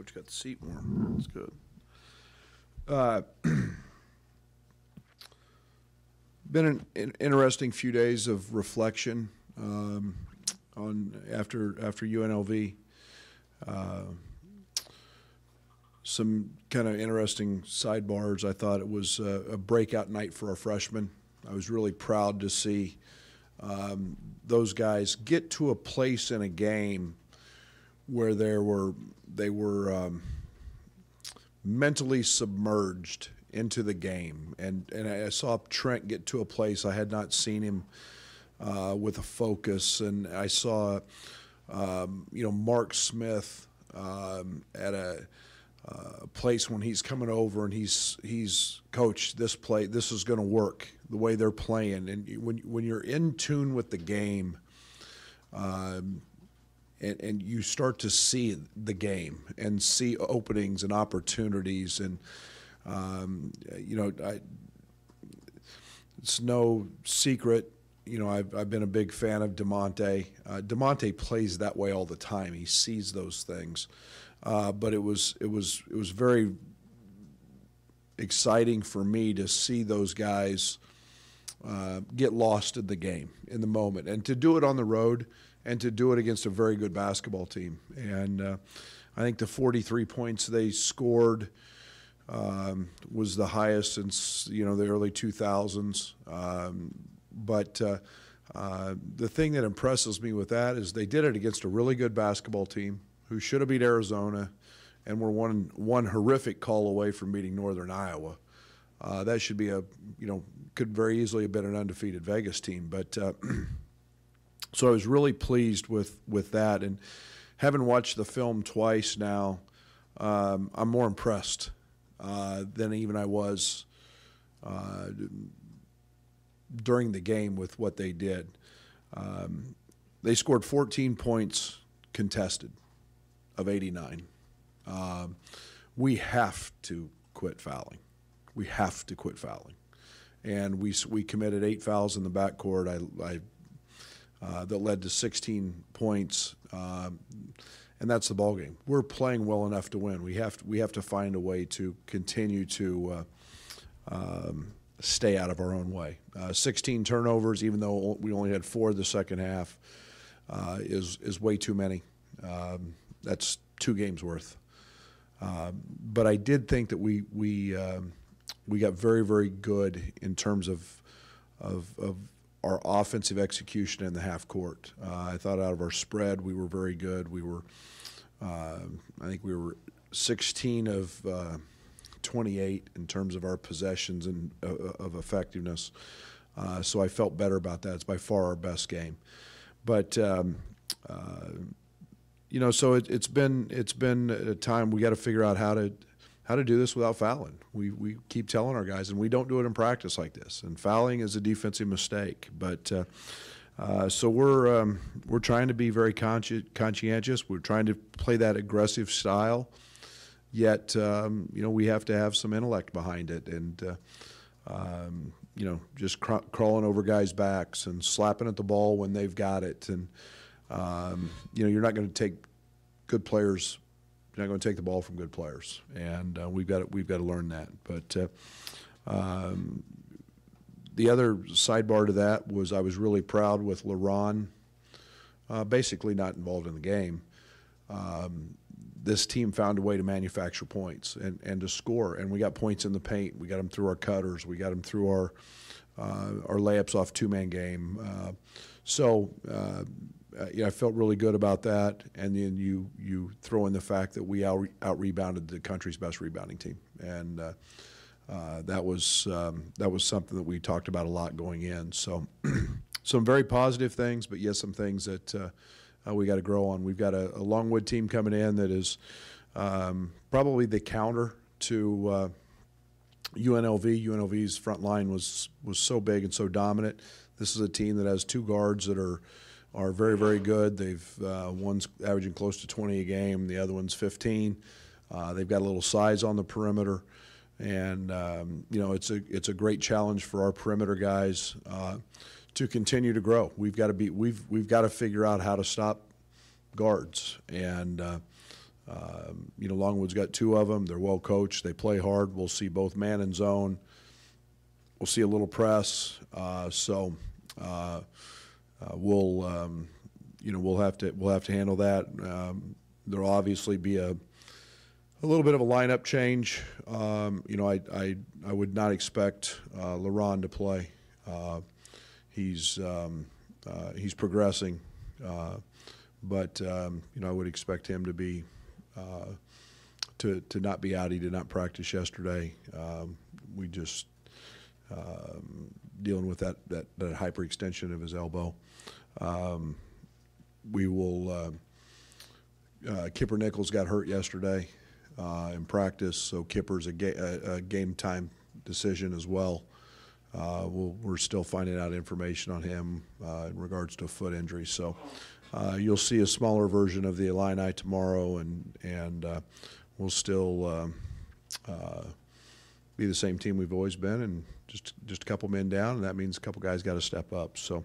Coach got the seat warm. That's good. Uh, been an interesting few days of reflection on after UNLV. Some kind of interesting sidebars. I thought it was a breakout night for our freshmen. I was really proud to see those guys get to a place in a game where they were mentally submerged into the game, and I saw Trent get to a place I had not seen him with a focus, and I saw Mark Smith at a place when he's coming over and he's coach, this play, this is going to work the way they're playing, and when you're in tune with the game, and you start to see the game and see openings and opportunities, and it's no secret. I've been a big fan of DeMonte. DeMonte plays that way all the time. He sees those things, but it was very exciting for me to see those guys get lost in the game, in the moment, and to do it on the road, and to do it against a very good basketball team. And I think the 43 points they scored was the highest since the early 2000s. But the thing that impresses me with that is they did it against a really good basketball team who should have beat Arizona, and were one horrific call away from beating Northern Iowa. That should be could very easily have been an undefeated Vegas team. But so I was really pleased with that, and having watched the film twice now, I'm more impressed than even I was during the game with what they did. They scored 14 points contested of 89. We have to quit fouling. We have to quit fouling. And we committed 8 fouls in the backcourt. That led to 16 points, and that's the ball game. We're playing well enough to win. We have to find a way to continue to stay out of our own way. 16 turnovers, even though we only had 4 the second half, is way too many. That's 2 games worth. But I did think that we got very, very good in terms of our offensive execution in the half court. I thought out of our spread we were very good. We were, I think we were 16 of 28 in terms of our possessions and of effectiveness. So I felt better about that. It's by far our best game. But so it's been a time we got to figure out how to do this without fouling. We keep telling our guys, and we don't do it in practice like this. And fouling is a defensive mistake. But so we're trying to be very conscientious. We're trying to play that aggressive style. Yet we have to have some intellect behind it, and just crawling over guys' backs and slapping at the ball when they've got it. And you're not going to take good players. You're not going to take the ball from good players, and we've got to learn that. But the other sidebar to that was I was really proud with LaRon, basically not involved in the game. This team found a way to manufacture points and to score, and we got points in the paint. We got them through our cutters. We got them through our layups off two-man game. I felt really good about that, and then you throw in the fact that we out-rebounded the country's best rebounding team, and that was something that we talked about a lot going in. So some very positive things, but yes, some things that we got to grow on. We've got a Longwood team coming in that is probably the counter to UNLV. UNLV's front line was so big and so dominant. This is a team that has 2 guards that are very, very good. One's averaging close to 20 a game. The other one's 15. They've got a little size on the perimeter, and it's a great challenge for our perimeter guys to continue to grow. We've got to figure out how to stop guards, and Longwood's got 2 of them. They're well coached. They play hard. We'll see both man and zone. We'll see a little press. We'll have to handle that. There'll obviously be a little bit of a lineup change. I would not expect LaRon to play. He's progressing, but I would expect him to be to not be out. He did not practice yesterday. We just dealing with that hyperextension of his elbow. We will. Kipper Nichols got hurt yesterday in practice, so Kipper's a game time decision as well. We're still finding out information on him in regards to a foot injury. So you'll see a smaller version of the Illini tomorrow, and we'll still be the same team we've always been, and just a couple men down, and that means a couple guys got to step up. So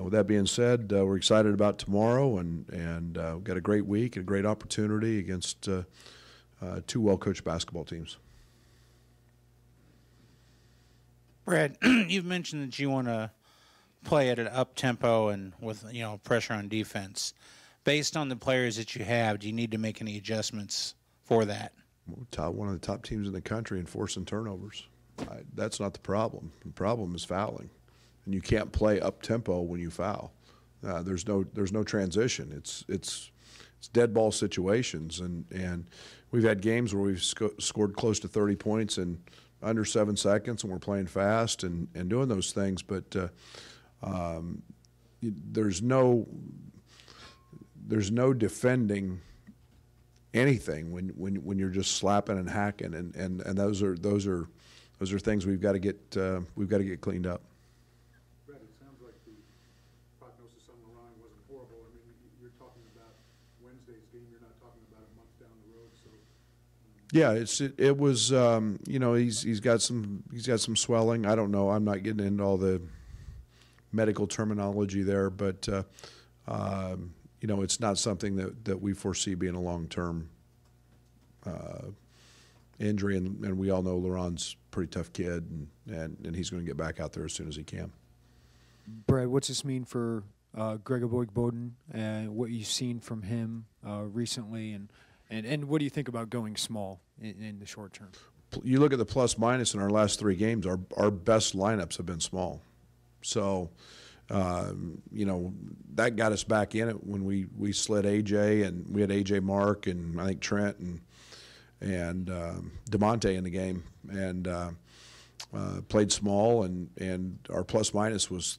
with that being said, we're excited about tomorrow, and we've got a great week and a great opportunity against 2 well-coached basketball teams. Brad, you've mentioned that you want to play at an up-tempo and with pressure on defense. Based on the players that you have, do you need to make any adjustments for that? One of the top teams in the country in forcing turnovers. That's not the problem. The problem is fouling, and you can't play up-tempo when you foul. There's no transition. It's dead ball situations, and we've had games where we've scored close to 30 points in under 7 seconds, and we're playing fast and doing those things. But there's no defending anything when you're just slapping and hacking, and those are things we've got to get cleaned up. Brad, it sounds like the prognosis on LaRon wasn't horrible. I mean, you're talking about Wednesday's game. You're not talking about a month down the road. So. Yeah, it was he's got some swelling. I don't know. I'm not getting into all the medical terminology there, but it's not something that we foresee being a long-term injury, and we all know LaRon's a pretty tough kid, and he's going to get back out there as soon as he can. Brad, what's this mean for Greg Boyd-Bowden and what you've seen from him recently, and what do you think about going small in the short term? You look at the plus-minus in our last 3 games, our best lineups have been small. So, that got us back in it when we slid AJ, and we had AJ Mark and I think Trent and DeMonte in the game, and played small, and our plus-minus was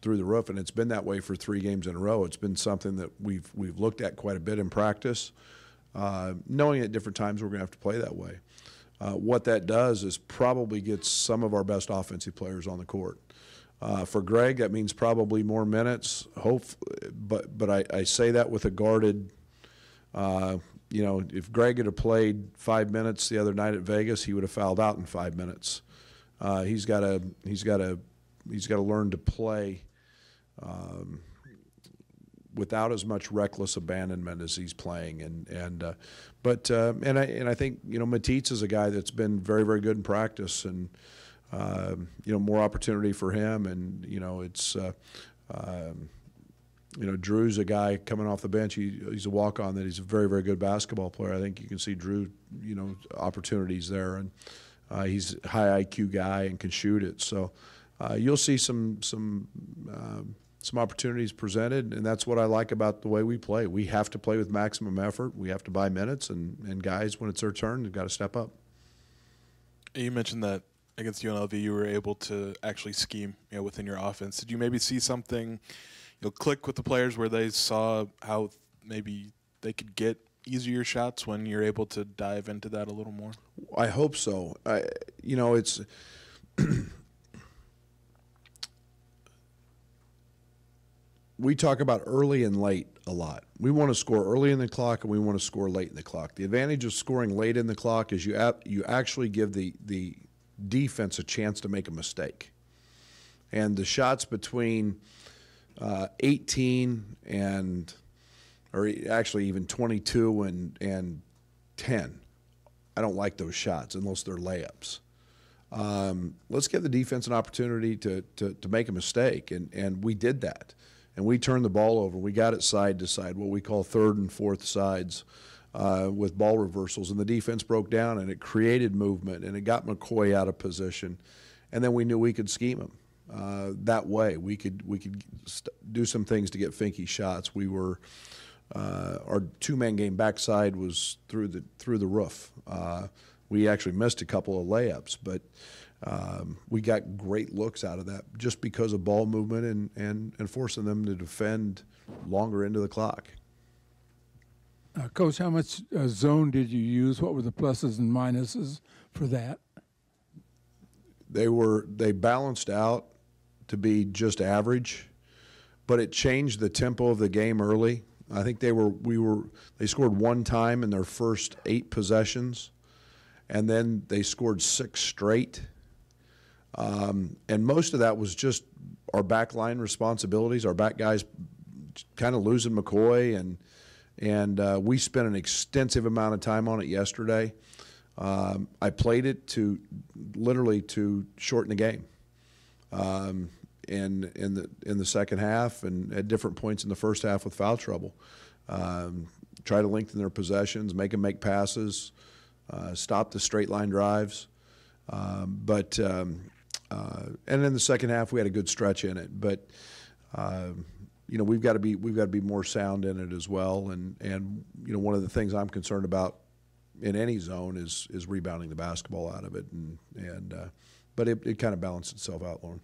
through the roof, and it's been that way for 3 games in a row. It's been something that we've looked at quite a bit in practice, knowing at different times we're going to have to play that way. What that does is probably gets some of our best offensive players on the court. For Greg, that means probably more minutes. But I say that with a guarded. If Greg had played 5 minutes the other night at Vegas, he would have fouled out in 5 minutes. He's got to learn to play without as much reckless abandonment as he's playing, and I think Matisse is a guy that's been very, very good in practice, and more opportunity for him, and it's Drew's a guy coming off the bench. He's a walk-on that he's a very, very good basketball player. I think you can see Drew opportunities there, and he's a high IQ guy and can shoot it. So you'll see some opportunities presented, and that's what I like about the way we play. We have to play with maximum effort. We have to buy minutes, and guys, when it's their turn, they've got to step up. You mentioned that against UNLV you were able to actually scheme within your offense. Did you maybe see something click with the players where they saw how maybe they could get easier shots when you're able to dive into that a little more? I hope so. It's we talk about early and late a lot. We want to score early in the clock, and we want to score late in the clock. The advantage of scoring late in the clock is you actually give the defense a chance to make a mistake. And the shots between 18 and or actually even 22 and 10. I don't like those shots unless they're layups. Let's give the defense an opportunity to make a mistake, and we did that. And we turned the ball over. We got it side to side, what we call third and fourth sides, with ball reversals. And the defense broke down, and it created movement, and it got McCoy out of position. And then we knew we could scheme him that way. We could do some things to get Finke shots. We were our two-man game backside was through the roof. We actually missed a couple of layups, but we got great looks out of that just because of ball movement and forcing them to defend longer into the clock. Coach, how much zone did you use? What were the pluses and minuses for that? They balanced out to be just average, but it changed the tempo of the game early. I think they scored one time in their first 8 possessions, and then they scored 6 straight. And most of that was just our back line responsibilities, our back guys kind of losing McCoy, and we spent an extensive amount of time on it yesterday. I played it literally to shorten the game. In the second half and at different points in the first half with foul trouble. Try to lengthen their possessions, make them make passes, stop the straight line drives. And in the second half we had a good stretch in it. But we've got to be more sound in it as well. And one of the things I'm concerned about in any zone is rebounding the basketball out of it. But it kind of balanced itself out, Lauren.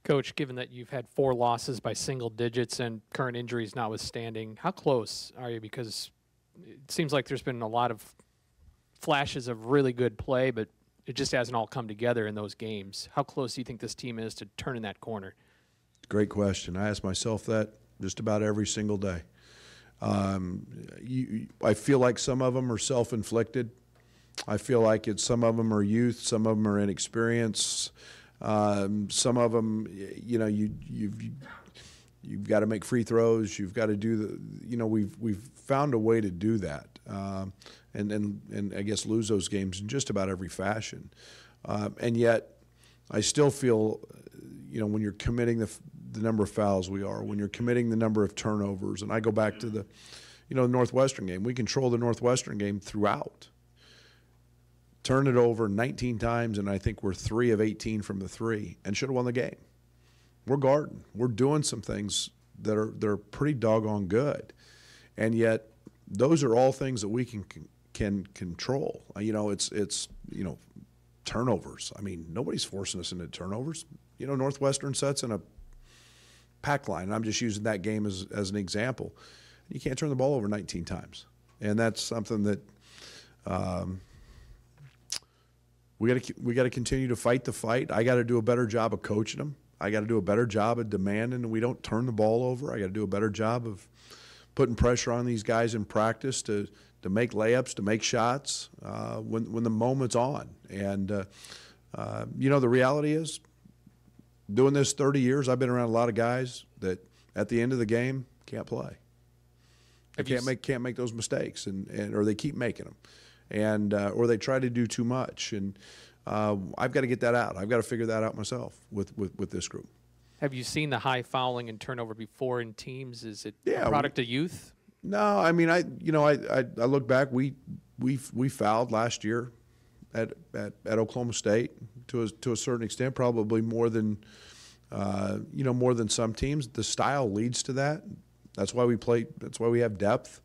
Coach, given that you've had 4 losses by single digits and current injuries notwithstanding, how close are you? Because it seems like there's been a lot of flashes of really good play, but it just hasn't all come together in those games. How close do you think this team is to turning that corner? Great question. I ask myself that just about every single day. I feel like some of them are self-inflicted. I feel like some of them are youth, some of them are inexperience. Some of them, you've got to make free throws. You've got to do we've found a way to do that, and I guess lose those games in just about every fashion. And yet, I still feel, when you're committing the number of fouls we are, when you're committing the number of turnovers, and I go back to the Northwestern game. We control the Northwestern game throughout. Turned it over 19 times, and I think we're 3 of 18 from the 3, and should have won the game. We're guarding. We're doing some things that are pretty doggone good, and yet those are all things that we can control. It's turnovers. I mean, nobody's forcing us into turnovers. Northwestern sets in a pack line. I'm just using that game as an example. You can't turn the ball over 19 times, and that's something that. We got to continue to fight the fight. I got to do a better job of coaching them. I got to do a better job of demanding we don't turn the ball over. I got to do a better job of putting pressure on these guys in practice to make layups, to make shots when the moment's on. And the reality is, doing this 30 years, I've been around a lot of guys that at the end of the game can't play. They can't make those mistakes, or they keep making them. Or they try to do too much, and I've got to get that out. I've got to figure that out myself with this group. Have you seen the high fouling and turnover before in teams? Is it a product of youth? No, I mean I look back. We fouled last year at Oklahoma State to a certain extent, probably more than some teams. The style leads to that. That's why we play. That's why we have depth.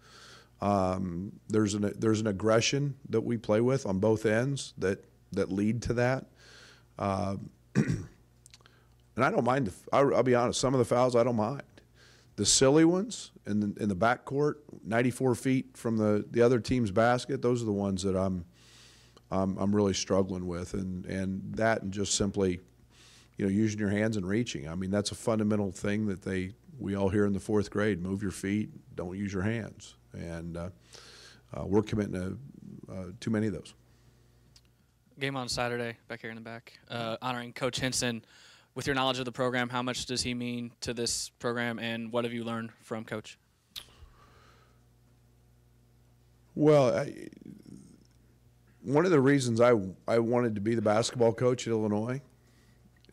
There's an aggression that we play with on both ends that lead to that. And I don't mind. I'll be honest. Some of the fouls I don't mind. The silly ones in the backcourt, 94 feet from the other team's basket. Those are the ones that I'm really struggling with, and that and just simply, using your hands and reaching. I mean, that's a fundamental thing that we all hear in the 4th grade. Move your feet. Don't use your hands. And we're committing to too many of those. Game on Saturday, back here in the back, honoring Coach Hinson. With your knowledge of the program, how much does he mean to this program, and what have you learned from Coach? Well, one of the reasons I wanted to be the basketball coach at Illinois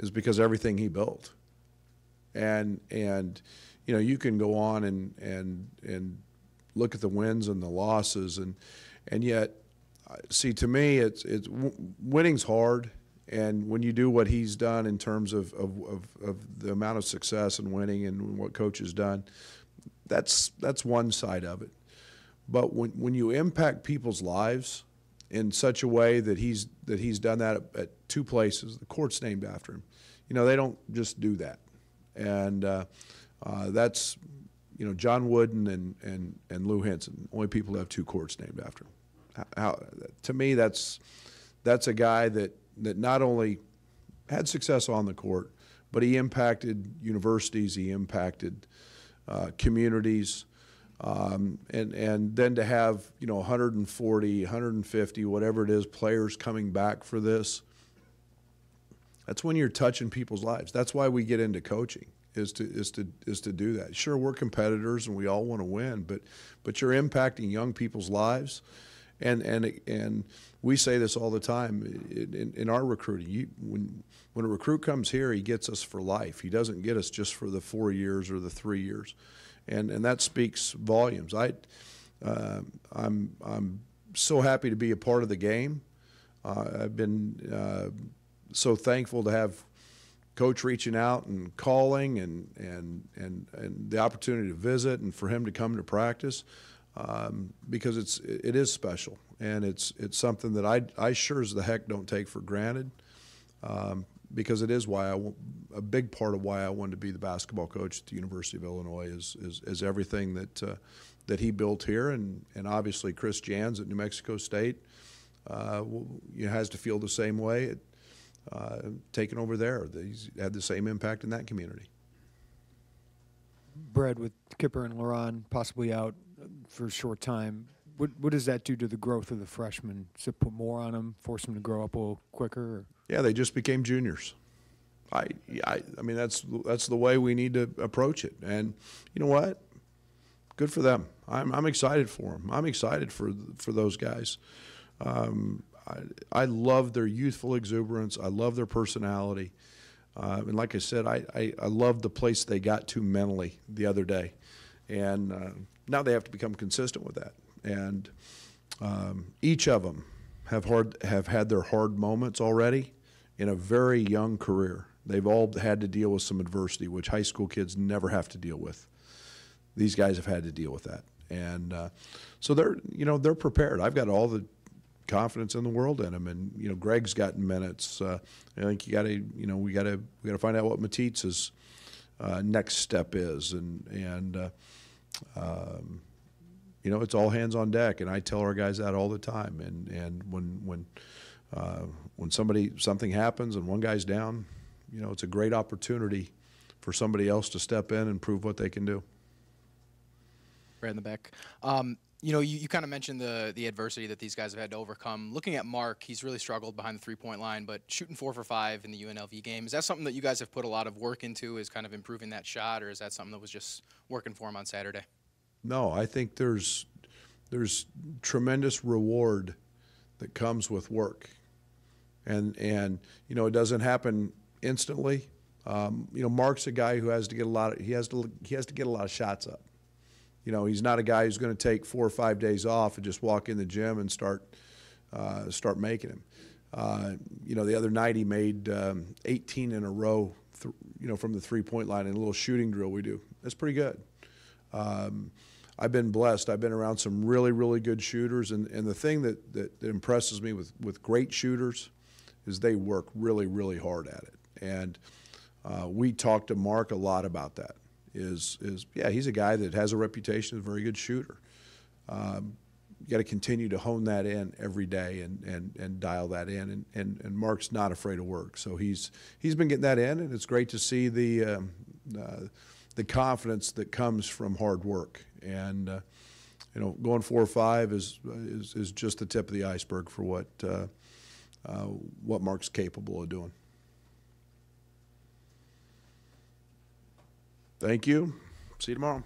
is because everything he built, and you know, you can go on and look at the wins and the losses, and yet, see, to me, it's winning's hard, and when you do what he's done in terms of the amount of success and winning and what Coach has done, that's one side of it. But when you impact people's lives in such a way that he's done that at two places, the court's named after him. You know, they don't just do that, and that's, you know, John Wooden and Lou Henson, only people who have two courts named after him. To me, that's a guy that not only had success on the court, but he impacted universities, he impacted communities. And then to have, you know, 140, 150, whatever it is, players coming back for this, that's when you're touching people's lives. That's why we get into coaching, is to do that. Sure, we're competitors and we all want to win, but you're impacting young people's lives, and we say this all the time in our recruiting. When a recruit comes here, he gets us for life. He doesn't get us just for the 4 years or the 3 years. And that speaks volumes. I'm so happy to be a part of the game. I've been so thankful to have Coach reaching out and calling and the opportunity to visit and for him to come to practice, because it is special, and it's something that I sure as the heck don't take for granted. Because it is a big part of why I wanted to be the basketball coach at the University of Illinois is everything that he built here, and obviously Chris Jans at New Mexico State has to feel the same way taking over there. He's had the same impact in that community. Brad, with Kipper and Laron possibly out for a short time, what does that do to the growth of the freshmen? Does it put more on them, force them to grow up a little quicker? Or? Yeah, they just became juniors. I mean, that's the way we need to approach it. And you know what? Good for them. I'm excited for them. I'm excited for those guys. I love their youthful exuberance. I love their personality. And like I said, I love the place they got to mentally the other day. And now they have to become consistent with that. And each of them have had their hard moments already in a very young career. They've all had to deal with some adversity, which high school kids never have to deal with. These guys have had to deal with that, and so they're prepared. I've got all the confidence in the world in them, and you know, Greg's gotten minutes. I think we got to find out what Matits's next step is, and you know, it's all hands on deck, and I tell our guys that all the time. And when something happens and one guy's down, you know, it's a great opportunity for somebody else to step in and prove what they can do. Right in the back. You know, you kind of mentioned the adversity that these guys have had to overcome. Looking at Mark, he's really struggled behind the three-point line, but shooting 4 for 5 in the UNLV game, is that something that you guys have put a lot of work into, is kind of improving that shot, or is that something that was just working for him on Saturday? No, I think there's tremendous reward that comes with work, and you know, it doesn't happen instantly. You know, Mark's a guy who has to get a lot of shots up. You know, he's not a guy who's going to take 4 or 5 days off and just walk in the gym and start making them. You know, the other night he made 18 in a row, you know, from the three-point line in a little shooting drill we do. That's pretty good. I've been blessed. I've been around some really, really good shooters, and the thing that impresses me with great shooters is they work really, really hard at it. And we talk to Mark a lot about that. Yeah, he's a guy that has a reputation as a very good shooter. You got to continue to hone that in every day and dial that in. And Mark's not afraid of work, so he's been getting that in, and it's great to see the confidence that comes from hard work. And you know, going 4 or 5 is just the tip of the iceberg for what Mark's capable of doing. Thank you. See you tomorrow.